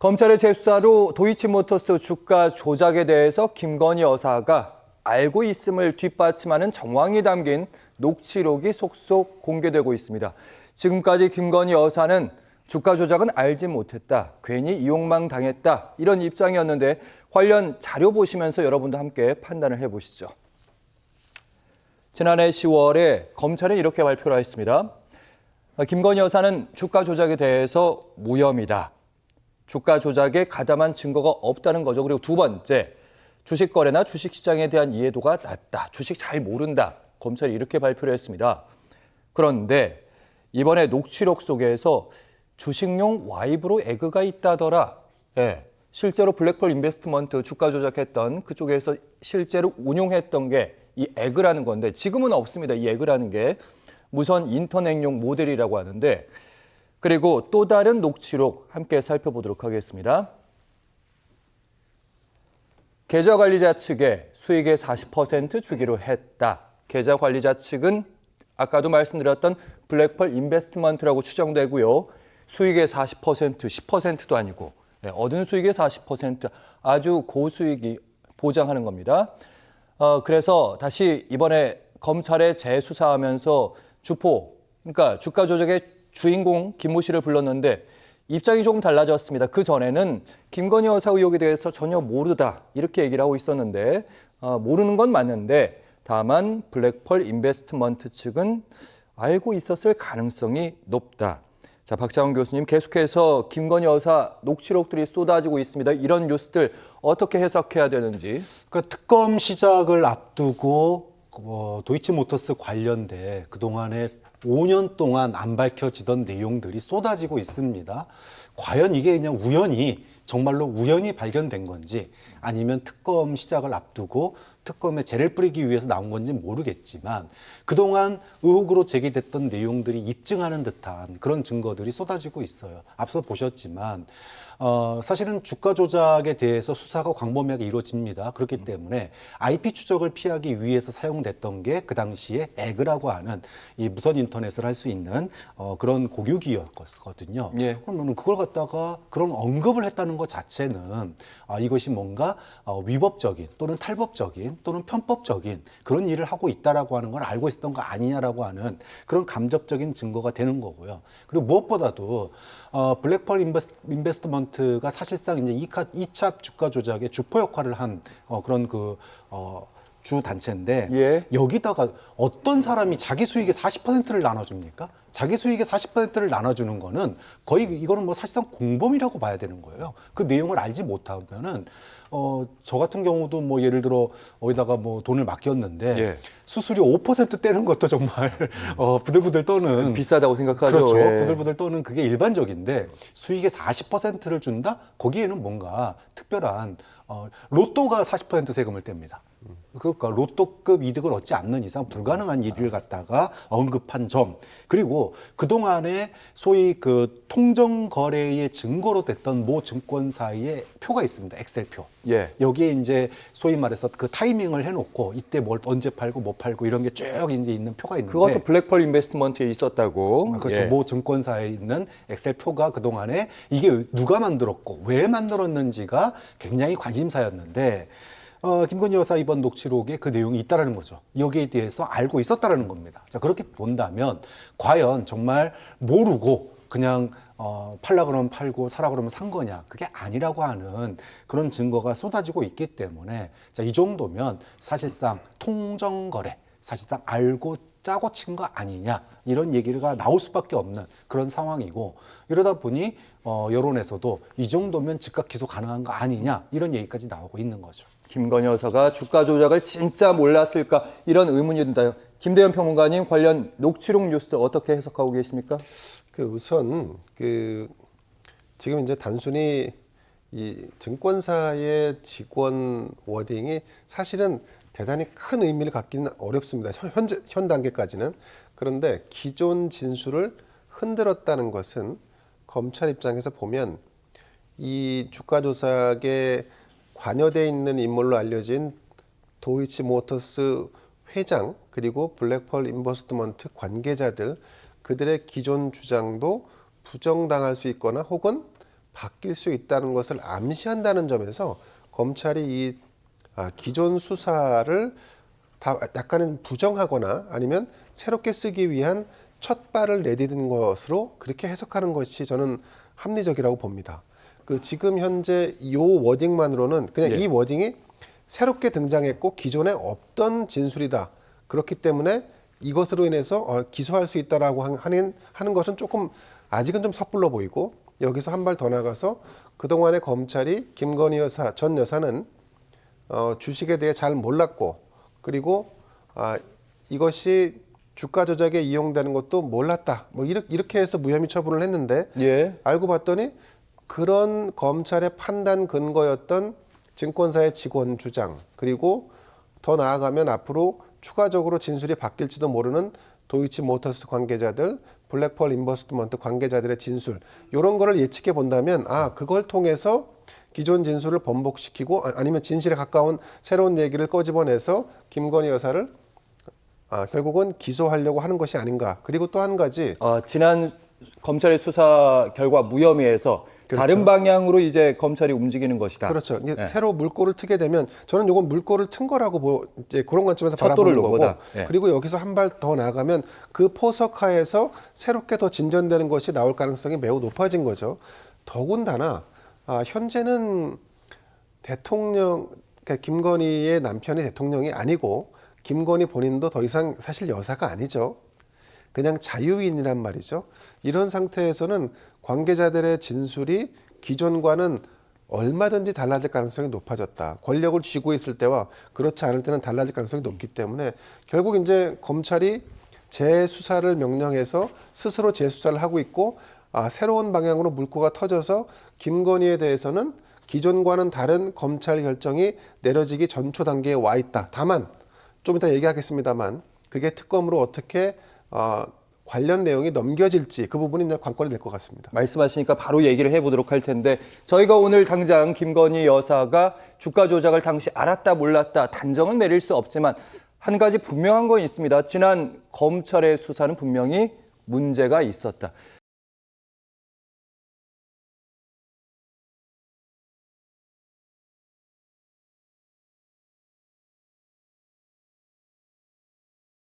검찰의 재수사로 도이치모터스 주가 조작에 대해서 김건희 여사가 알고 있음을 뒷받침하는 정황이 담긴 녹취록이 속속 공개되고 있습니다. 지금까지 김건희 여사는 주가 조작은 알지 못했다, 괜히 이용만 당했다 이런 입장이었는데 관련 자료 보시면서 여러분도 함께 판단을 해보시죠. 지난해 10월에 검찰은 이렇게 발표를 했습니다. 김건희 여사는 주가 조작에 대해서 무혐의다. 주가 조작에 가담한 증거가 없다는 거죠. 그리고 두 번째, 주식 거래나 주식 시장에 대한 이해도가 낮다. 주식 잘 모른다. 검찰이 이렇게 발표를 했습니다. 그런데 이번에 녹취록 속에서 주식용 와이브로 에그가 있다더라. 예, 실제로 블랙펄 인베스트먼트 주가 조작했던 그쪽에서 실제로 운용했던 게 이 에그라는 건데 지금은 없습니다. 이 에그라는 게 무선 인터넷용 모델이라고 하는데 그리고 또 다른 녹취록 함께 살펴보도록 하겠습니다. 계좌관리자 측에 수익의 40% 주기로 했다. 계좌관리자 측은 아까도 말씀드렸던 블랙펄 인베스트먼트라고 추정되고요. 수익의 40%, 10%도 아니고 얻은 수익의 40% 아주 고수익이 보장하는 겁니다. 그래서 다시 이번에 검찰에 재수사하면서 주포, 그러니까 주가 조작의 주인공 김모 씨를 불렀는데 입장이 조금 달라졌습니다. 그 전에는 김건희 여사 의혹에 대해서 전혀 모르다 이렇게 얘기를 하고 있었는데 모르는 건 맞는데 다만 블랙펄 인베스트먼트 측은 알고 있었을 가능성이 높다. 자, 박자원 교수님 계속해서 김건희 여사 녹취록들이 쏟아지고 있습니다. 이런 뉴스들 어떻게 해석해야 되는지. 그러니까 특검 시작을 앞두고 도이치모터스 관련돼 그동안에 5년 동안 안 밝혀지던 내용들이 쏟아지고 있습니다. 과연 이게 그냥 정말로 우연히 발견된 건지 아니면 특검 시작을 앞두고 특검에 재를 뿌리기 위해서 나온 건지 모르겠지만 그동안 의혹으로 제기됐던 내용들이 입증하는 듯한 그런 증거들이 쏟아지고 있어요. 앞서 보셨지만 사실은 주가 조작에 대해서 수사가 광범위하게 이루어집니다. 그렇기 때문에 IP 추적을 피하기 위해서 사용됐던 게 그 당시에 에그라고 하는 이 무선 인터넷을 할 수 있는 그런 고유기였거든요. 예. 그러면 그걸 갖다가 그런 언급을 했다는 것 자체는 이것이 뭔가 위법적인 또는 탈법적인 또는 편법적인 그런 일을 하고 있다라고 하는 걸 알고 있었던 거 아니냐라고 하는 그런 감접적인 증거가 되는 거고요. 그리고 무엇보다도 블랙펄 인베스트먼트가 사실상 이제 2차 주가 조작의 주포 역할을 한 그런 주 단체인데 예. 여기다가 어떤 사람이 자기 수익의 40%를 나눠줍니까? 자기 수익의 40%를 나눠주는 거는 거의 이거는 뭐 사실상 공범이라고 봐야 되는 거예요. 그 내용을 알지 못하면은 저 같은 경우도 뭐 예를 들어 어디다가 뭐 돈을 맡겼는데 예. 수수료 5% 떼는 것도 정말 부들부들 떠는 비싸다고 생각하죠. 그렇죠. 예. 부들부들 떠는 그게 일반적인데 수익의 40%를 준다? 거기에는 뭔가 특별한 로또가 40% 세금을 뗍니다. 그러니까 로또급 이득을 얻지 않는 이상 불가능한 일을 갖다가 언급한 점, 그리고 그동안에 소위 그 통정 거래의 증거로 됐던 모 증권사의 표가 있습니다. 엑셀표. 예. 여기에 이제 소위 말해서 그 타이밍을 해놓고 이때 뭘 언제 팔고 뭐 팔고 이런 게 쭉 이제 있는 표가 있는데 그것도 블랙펄 인베스트먼트에 있었다고. 그렇죠. 예. 모 증권사에 있는 엑셀표가 그동안에 이게 누가 만들었고 왜 만들었는지가 굉장히 관심사였는데 김건희 여사 이번 녹취록에 그 내용이 있다라는 거죠. 여기에 대해서 알고 있었다라는 겁니다. 자, 그렇게 본다면 과연 정말 모르고 그냥 팔라 그러면 팔고 사라 그러면 산 거냐? 그게 아니라고 하는 그런 증거가 쏟아지고 있기 때문에 자, 이 정도면 사실상 통정거래, 사실상 알고 짜고 친 거 아니냐 이런 얘기가 나올 수밖에 없는 그런 상황이고 이러다 보니 여론에서도 이 정도면 즉각 기소 가능한 거 아니냐 이런 얘기까지 나오고 있는 거죠. 김건희 여사가 주가 조작을 진짜 몰랐을까 이런 의문이 든다. 김대현 평론가님 관련 녹취록 뉴스들 어떻게 해석하고 계십니까? 우선 지금 이제 단순히 이 증권사의 직원 워딩이 사실은 대단히 큰 의미를 갖기는 어렵습니다. 현 단계까지는. 그런데 기존 진술을 흔들었다는 것은 검찰 입장에서 보면 이 주가 조작에 관여돼 있는 인물로 알려진 도이치모터스 회장 그리고 블랙펄 인베스트먼트 관계자들 그들의 기존 주장도 부정당할 수 있거나 혹은 바뀔 수 있다는 것을 암시한다는 점에서 검찰이 이 기존 수사를 다 약간은 부정하거나 아니면 새롭게 쓰기 위한 첫 발을 내디딘 것으로 그렇게 해석하는 것이 저는 합리적이라고 봅니다. 그 지금 현재 이 워딩만으로는 그냥 예. 이 워딩이 새롭게 등장했고 기존에 없던 진술이다. 그렇기 때문에 이것으로 인해서 기소할 수 있다라고 하는 것은 조금 아직은 좀 섣불러 보이고, 여기서 한 발 더 나가서 그동안에 검찰이 김건희 여사, 전 여사는 주식에 대해 잘 몰랐고, 그리고 이것이 주가 조작에 이용되는 것도 몰랐다. 뭐 이렇게 해서 무혐의 처분을 했는데, 예. 알고 봤더니 그런 검찰의 판단 근거였던 증권사의 직원 주장, 그리고 더 나아가면 앞으로 추가적으로 진술이 바뀔지도 모르는 도이치모터스 관계자들, 블랙펄 인버스트먼트 관계자들의 진술, 이런 거를 예측해 본다면 그걸 통해서 기존 진술을 번복시키고 아니면 진실에 가까운 새로운 얘기를 꺼집어내서 김건희 여사를 결국은 기소하려고 하는 것이 아닌가. 그리고 또 한 가지, 지난 검찰의 수사 결과 무혐의에서 그렇죠. 다른 방향으로 이제 검찰이 움직이는 것이다. 그렇죠. 이제 네. 새로 물꼬를 트게 되면 저는 이건 물꼬를 튼 거라고 이제 그런 관점에서 첫 돌을 바라보는 놓은 거고. 거다. 예. 그리고 여기서 한 발 더 나아가면 그 포석하에서 새롭게 더 진전되는 것이 나올 가능성이 매우 높아진 거죠. 더군다나 현재는 대통령, 그러니까 김건희의 남편이 대통령이 아니고 김건희 본인도 더 이상 사실 여사가 아니죠. 그냥 자유인이란 말이죠. 이런 상태에서는 관계자들의 진술이 기존과는 얼마든지 달라질 가능성이 높아졌다. 권력을 쥐고 있을 때와 그렇지 않을 때는 달라질 가능성이 높기 때문에 결국 이제 검찰이 재수사를 명령해서 스스로 재수사를 하고 있고, 새로운 방향으로 물꼬가 터져서 김건희에 대해서는 기존과는 다른 검찰 결정이 내려지기 전초 단계에 와 있다. 다만 좀 이따 얘기하겠습니다만 그게 특검으로 어떻게 관련 내용이 넘겨질지 그 부분이 이제 관건이 될 것 같습니다. 말씀하시니까 바로 얘기를 해보도록 할 텐데, 저희가 오늘 당장 김건희 여사가 주가 조작을 당시 알았다 몰랐다 단정은 내릴 수 없지만 한 가지 분명한 건 있습니다. 지난 검찰의 수사는 분명히 문제가 있었다.